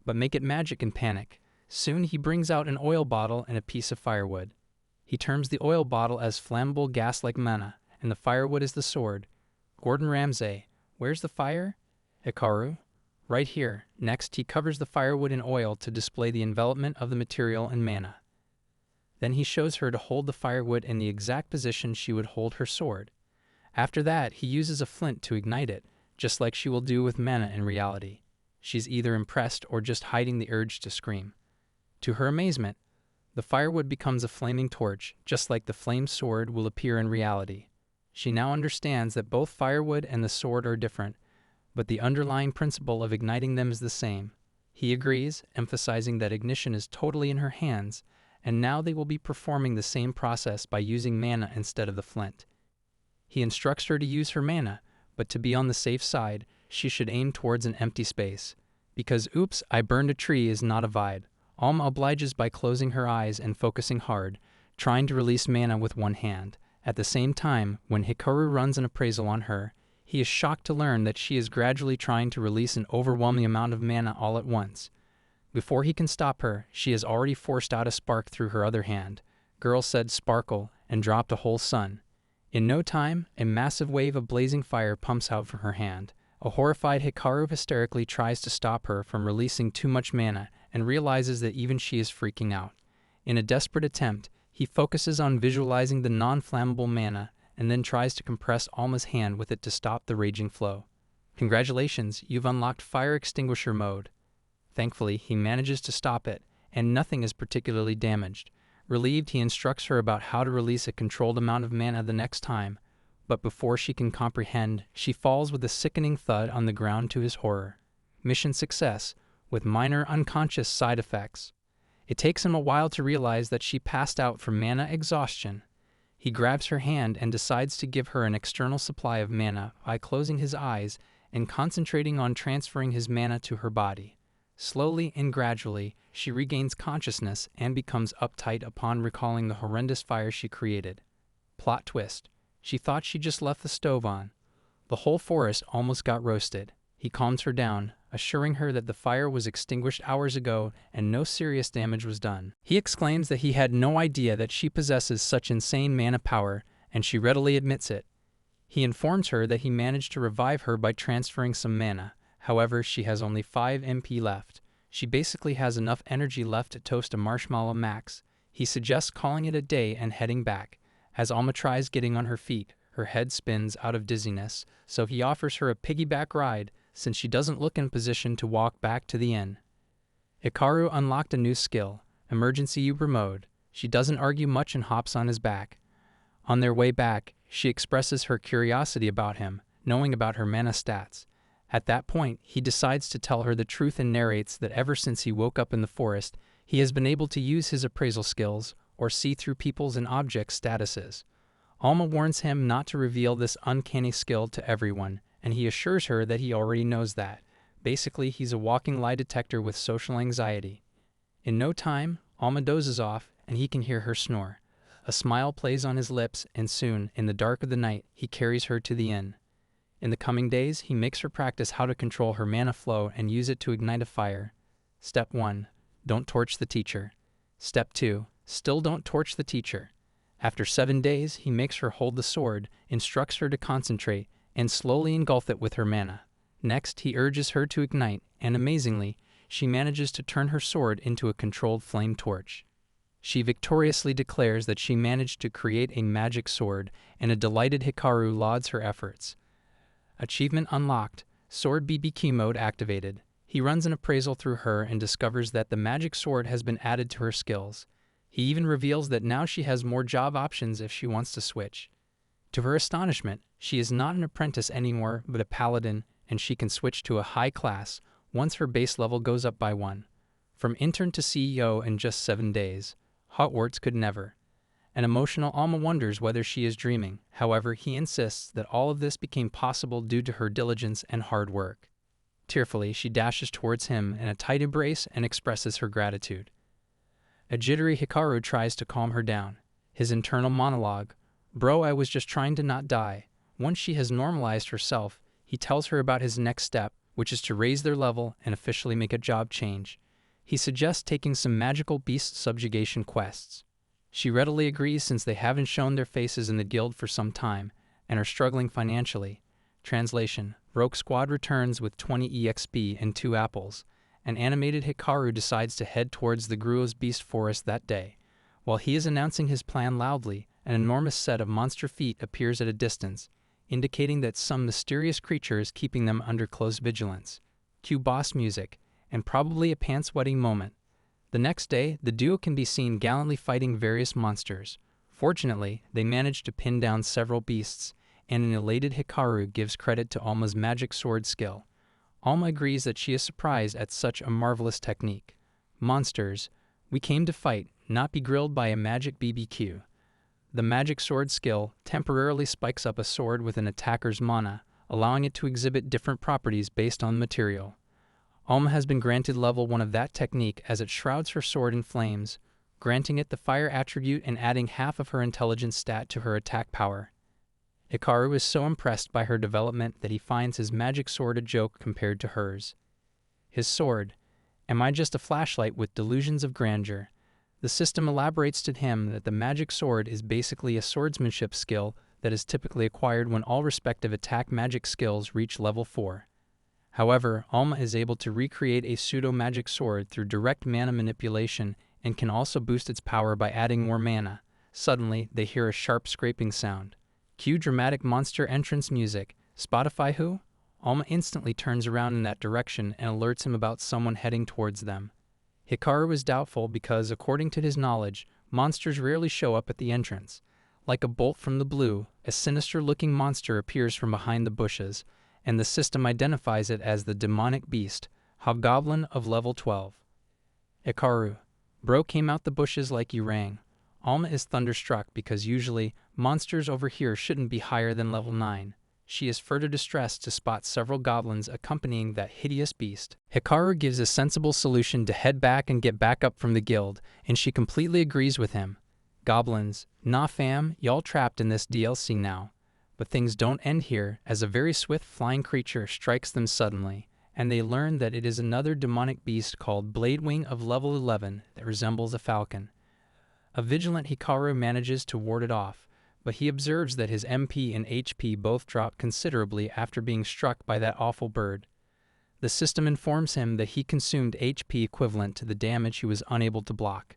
but make it magic and panic. Soon he brings out an oil bottle and a piece of firewood. He terms the oil bottle as flammable gas like mana, and the firewood is the sword. Gordon Ramsay, where's the fire? Hikaru, right here. Next, he covers the firewood in oil to display the envelopment of the material and mana. Then he shows her to hold the firewood in the exact position she would hold her sword. After that, he uses a flint to ignite it, just like she will do with mana in reality. She's either impressed or just hiding the urge to scream. To her amazement, the firewood becomes a flaming torch, just like the flame sword will appear in reality. She now understands that both firewood and the sword are different, but the underlying principle of igniting them is the same. He agrees, emphasizing that ignition is totally in her hands, and now they will be performing the same process by using mana instead of the flint. He instructs her to use her mana, but to be on the safe side, she should aim towards an empty space. Because oops, I burned a tree is not a vibe. Alma obliges by closing her eyes and focusing hard, trying to release mana with one hand. At the same time, when Hikaru runs an appraisal on her, he is shocked to learn that she is gradually trying to release an overwhelming amount of mana all at once. Before he can stop her, she has already forced out a spark through her other hand. Girl said sparkle and dropped a whole sun. In no time, a massive wave of blazing fire pumps out from her hand. A horrified Hikaru hysterically tries to stop her from releasing too much mana and realizes that even she is freaking out. In a desperate attempt, he focuses on visualizing the non-flammable mana and then tries to compress Alma's hand with it to stop the raging flow. Congratulations, you've unlocked fire extinguisher mode. Thankfully, he manages to stop it, and nothing is particularly damaged. Relieved, he instructs her about how to release a controlled amount of mana the next time, but before she can comprehend, she falls with a sickening thud on the ground to his horror. Mission success, with minor unconscious side effects. It takes him a while to realize that she passed out from mana exhaustion. He grabs her hand and decides to give her an external supply of mana by closing his eyes and concentrating on transferring his mana to her body. Slowly and gradually, she regains consciousness and becomes uptight upon recalling the horrendous fire she created. Plot twist. She thought she just left the stove on. The whole forest almost got roasted. He calms her down, assuring her that the fire was extinguished hours ago and no serious damage was done. He exclaims that he had no idea that she possesses such insane mana power, and she readily admits it. He informs her that he managed to revive her by transferring some mana. However, she has only 5 MP left. She basically has enough energy left to toast a marshmallow max. He suggests calling it a day and heading back. As Alma tries getting on her feet, her head spins out of dizziness, so he offers her a piggyback ride since she doesn't look in position to walk back to the inn. Hikaru unlocked a new skill, Emergency Uber Mode. She doesn't argue much and hops on his back. On their way back, she expresses her curiosity about him, knowing about her mana stats. At that point, he decides to tell her the truth and narrates that ever since he woke up in the forest, he has been able to use his appraisal skills, or see through people's and objects' statuses. Alma warns him not to reveal this uncanny skill to everyone, and he assures her that he already knows that. Basically, he's a walking lie detector with social anxiety. In no time, Alma dozes off, and he can hear her snore. A smile plays on his lips, and soon, in the dark of the night, he carries her to the inn. In the coming days, he makes her practice how to control her mana flow and use it to ignite a fire. Step 1. Don't torch the teacher. Step 2. Still don't torch the teacher. After 7 days, he makes her hold the sword, instructs her to concentrate, and slowly engulf it with her mana. Next, he urges her to ignite, and amazingly, she manages to turn her sword into a controlled flame torch. She victoriously declares that she managed to create a magic sword, and a delighted Hikaru lauds her efforts. Achievement unlocked. Sword BBQ mode activated. He runs an appraisal through her and discovers that the magic sword has been added to her skills. He even reveals that now she has more job options if she wants to switch. To her astonishment, she is not an apprentice anymore but a paladin, and she can switch to a high class once her base level goes up by 1. From intern to CEO in just 7 days. Hogwarts could never. An emotional Alma wonders whether she is dreaming. However, he insists that all of this became possible due to her diligence and hard work. Tearfully, she dashes towards him in a tight embrace and expresses her gratitude. A jittery Hikaru tries to calm her down. His internal monologue, "Bro, I was just trying to not die." Once she has normalized herself, he tells her about his next step, which is to raise their level and officially make a job change. He suggests taking some magical beast subjugation quests. She readily agrees since they haven't shown their faces in the guild for some time and are struggling financially. Translation: Rogue Squad returns with 20 EXP and 2 apples. An animated Hikaru decides to head towards the Gruo's Beast Forest that day. While he is announcing his plan loudly, an enormous set of monster feet appears at a distance, indicating that some mysterious creature is keeping them under close vigilance. Cue boss music, and probably a pants-wetting moment. The next day, the duo can be seen gallantly fighting various monsters. Fortunately, they manage to pin down several beasts, and an elated Hikaru gives credit to Alma's magic sword skill. Alma agrees that she is surprised at such a marvelous technique. Monsters, we came to fight, not be grilled by a magic BBQ. The magic sword skill temporarily spikes up a sword with an attacker's mana, allowing it to exhibit different properties based on material. Alma has been granted level 1 of that technique as it shrouds her sword in flames, granting it the fire attribute and adding half of her intelligence stat to her attack power. Hikaru is so impressed by her development that he finds his magic sword a joke compared to hers. His sword, am I just a flashlight with delusions of grandeur? The system elaborates to him that the magic sword is basically a swordsmanship skill that is typically acquired when all respective attack magic skills reach level 4. However, Alma is able to recreate a pseudo-magic sword through direct mana manipulation and can also boost its power by adding more mana. Suddenly, they hear a sharp scraping sound. Cue dramatic monster entrance music. Spotify who? Alma instantly turns around in that direction and alerts him about someone heading towards them. Hikaru is doubtful because, according to his knowledge, monsters rarely show up at the entrance. Like a bolt from the blue, a sinister-looking monster appears from behind the bushes, and the system identifies it as the demonic beast, Hobgoblin of level 12. Hikaru, bro came out the bushes like you rang. Alma is thunderstruck because usually, monsters over here shouldn't be higher than level 9. She is further distressed to spot several goblins accompanying that hideous beast. Hikaru gives a sensible solution to head back and get back up from the guild, and she completely agrees with him. Goblins, nah fam, y'all trapped in this DLC now. But things don't end here, as a very swift flying creature strikes them suddenly, and they learn that it is another demonic beast called Bladewing of level 11 that resembles a falcon. A vigilant Hikaru manages to ward it off, but he observes that his MP and HP both drop considerably after being struck by that awful bird. The system informs him that he consumed HP equivalent to the damage he was unable to block.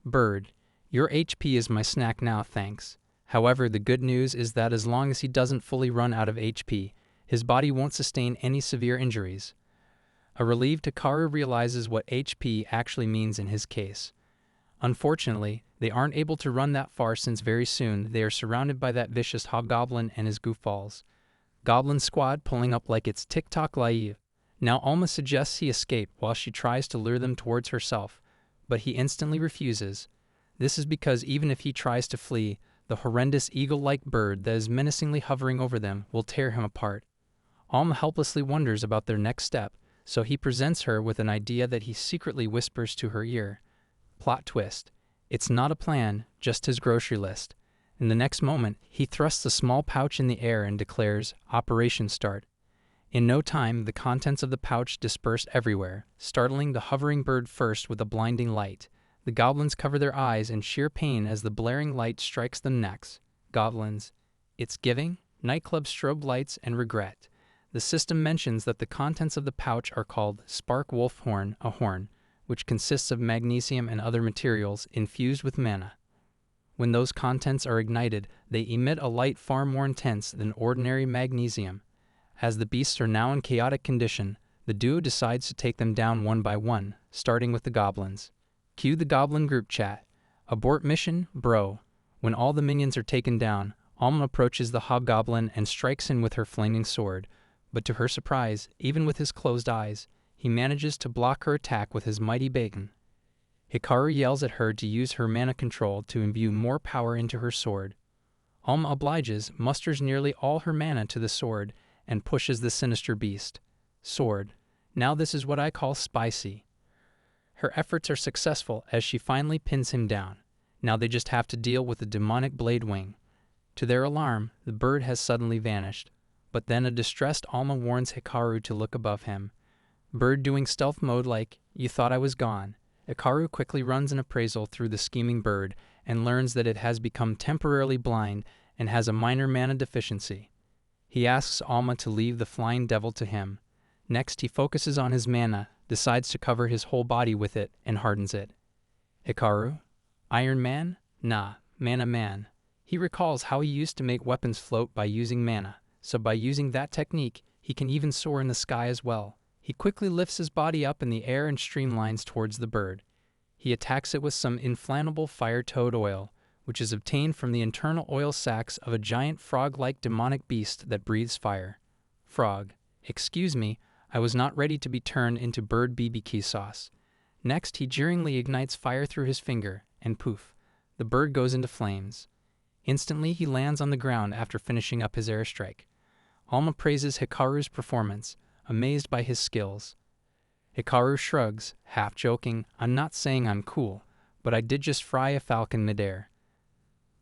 Bird, your HP is my snack now, thanks. However, the good news is that as long as he doesn't fully run out of HP, his body won't sustain any severe injuries. A relieved Hikaru realizes what HP actually means in his case. Unfortunately, they aren't able to run that far since very soon they are surrounded by that vicious hobgoblin and his goofballs. Goblin squad pulling up like it's TikTok live. Now Alma suggests he escape while she tries to lure them towards herself, but he instantly refuses. This is because even if he tries to flee, the horrendous eagle-like bird that is menacingly hovering over them will tear him apart. Alma helplessly wonders about their next step, so he presents her with an idea that he secretly whispers to her ear. Plot twist. It's not a plan, just his grocery list. In the next moment, he thrusts a small pouch in the air and declares, "Operation Start." In no time, the contents of the pouch disperse everywhere, startling the hovering bird first with a blinding light. The goblins cover their eyes in sheer pain as the blaring light strikes them necks. Goblins. It's giving, nightclub strobe lights, and regret. The system mentions that the contents of the pouch are called spark wolf horn, a horn, which consists of magnesium and other materials infused with mana. When those contents are ignited, they emit a light far more intense than ordinary magnesium. As the beasts are now in chaotic condition, the duo decides to take them down one by one, starting with the goblins. Cue the goblin group chat. Abort mission, bro. When all the minions are taken down, Alma approaches the hobgoblin and strikes him with her flaming sword, but to her surprise, even with his closed eyes, he manages to block her attack with his mighty baton. Hikaru yells at her to use her mana control to imbue more power into her sword. Alma obliges, musters nearly all her mana to the sword, and pushes the sinister beast. Sword. Now this is what I call spicy. Her efforts are successful as she finally pins him down. Now they just have to deal with the demonic blade wing. To their alarm, the bird has suddenly vanished, but then a distressed Alma warns Hikaru to look above him. Bird doing stealth mode like, "You thought I was gone." Hikaru quickly runs an appraisal through the scheming bird and learns that it has become temporarily blind and has a minor mana deficiency. He asks Alma to leave the flying devil to him. Next, he focuses on his mana, decides to cover his whole body with it, and hardens it. Hikaru? Iron Man? Nah, Mana Man. He recalls how he used to make weapons float by using mana, so by using that technique, he can even soar in the sky as well. He quickly lifts his body up in the air and streamlines towards the bird. He attacks it with some inflammable fire toad oil, which is obtained from the internal oil sacs of a giant frog-like demonic beast that breathes fire. Frog. Excuse me, I was not ready to be turned into bird BBQ sauce. Next, he jeeringly ignites fire through his finger, and poof, the bird goes into flames. Instantly, he lands on the ground after finishing up his airstrike. Alma praises Hikaru's performance, amazed by his skills. Hikaru shrugs, half joking, "I'm not saying I'm cool, but I did just fry a falcon midair."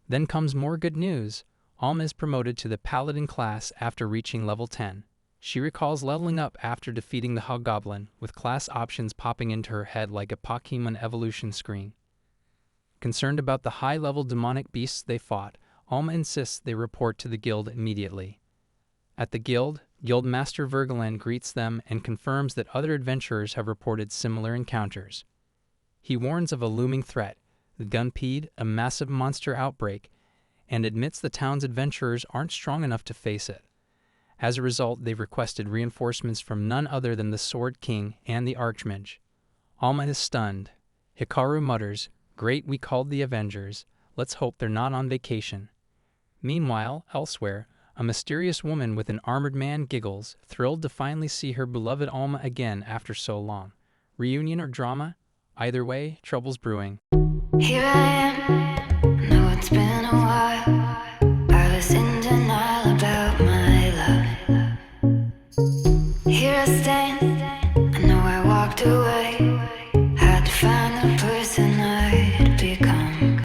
Then comes more good news. Alma is promoted to the Paladin class after reaching level 10. She recalls leveling up after defeating the hobgoblin, with class options popping into her head like a Pokemon evolution screen. Concerned about the high-level demonic beasts they fought, Alma insists they report to the guild immediately. At the guild, Guildmaster Vergalen greets them and confirms that other adventurers have reported similar encounters. He warns of a looming threat, the Gunpede, a massive monster outbreak, and admits the town's adventurers aren't strong enough to face it. As a result, they've requested reinforcements from none other than the Sword King and the Archmage. Alma is stunned. Hikaru mutters, "Great, we called the Avengers. Let's hope they're not on vacation." Meanwhile, elsewhere, a mysterious woman with an armored man giggles, thrilled to finally see her beloved Alma again after so long. Reunion or drama? Either way, trouble's brewing. Here I am, know it's been a while. I was in denial about my love. Here I stand, I know I walked away.